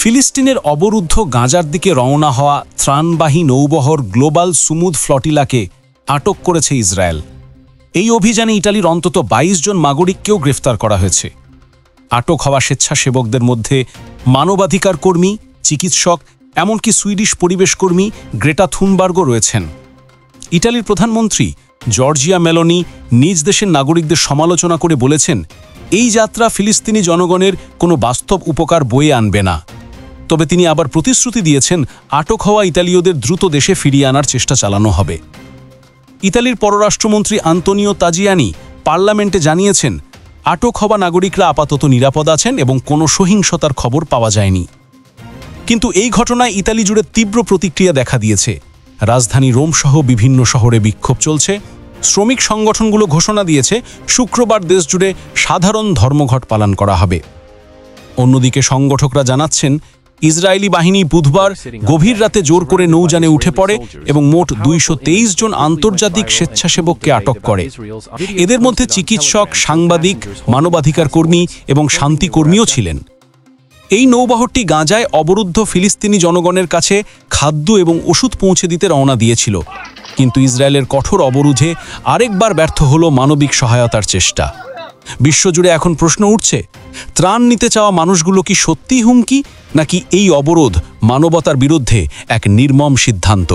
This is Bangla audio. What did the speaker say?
ফিলিস্তিনের অবরুদ্ধ গাজার দিকে রওনা হওয়া ত্রাণবাহী নৌবহর গ্লোবাল সুমুদ ফ্লটিলাকে আটক করেছে ইসরায়েল। এই অভিযানে ইটালির অন্তত ২২ জন নাগরিককেও গ্রেফতার করা হয়েছে। আটক হওয়া স্বেচ্ছাসেবকদের মধ্যে মানবাধিকার কর্মী, চিকিৎসক, এমনকি সুইডিশ পরিবেশকর্মী গ্রেটা থুনবার্গও রয়েছেন। ইটালির প্রধানমন্ত্রী জর্জিয়া মেলোনি নিজ দেশের নাগরিকদের সমালোচনা করে বলেছেন, এই যাত্রা ফিলিস্তিনি জনগণের কোনো বাস্তব উপকার বয়ে আনবে না। তবে তিনি আবার প্রতিশ্রুতি দিয়েছেন, আটক হওয়া ইতালীয়দের দ্রুত দেশে ফিরিয়ে আনার চেষ্টা চালানো হবে। ইতালির পররাষ্ট্রমন্ত্রী আন্তোনিও তাজিয়ানি পার্লামেন্টে জানিয়েছেন, আটক হওয়া নাগরিকরা আপাতত নিরাপদ আছেন এবং কোনো সহিংসতার খবর পাওয়া যায়নি। কিন্তু এই ঘটনায় ইতালি জুড়ে তীব্র প্রতিক্রিয়া দেখা দিয়েছে। রাজধানী রোম সহ বিভিন্ন শহরে বিক্ষোভ চলছে। শ্রমিক সংগঠনগুলো ঘোষণা দিয়েছে শুক্রবার দেশজুড়ে সাধারণ ধর্মঘট পালন করা হবে। অন্যদিকে সংগঠকরা জানাচ্ছেন, ইসরায়েলি বাহিনী বুধবার গভীর রাতে জোর করে নৌযানে উঠে পড়ে এবং মোট ২২৩ জন আন্তর্জাতিক স্বেচ্ছাসেবককে আটক করে। এদের মধ্যে চিকিৎসক, সাংবাদিক, মানবাধিকার কর্মী এবং শান্তিকর্মীও ছিলেন। এই নৌবহরটি গাজায় অবরুদ্ধ ফিলিস্তিনি জনগণের কাছে খাদ্য এবং ওষুধ পৌঁছে দিতে রওনা দিয়েছিল। কিন্তু ইসরায়েলের কঠোর অবরোধে আরেকবার ব্যর্থ হল মানবিক সহায়তার চেষ্টা। বিশ্বজুড়ে এখন প্রশ্ন উঠছে, ত্রাণ নিতে চাওয়া মানুষগুলো কি সত্যিই হুমকি, নাকি এই অবরোধ মানবতার বিরুদ্ধে এক নির্মম সিদ্ধান্ত?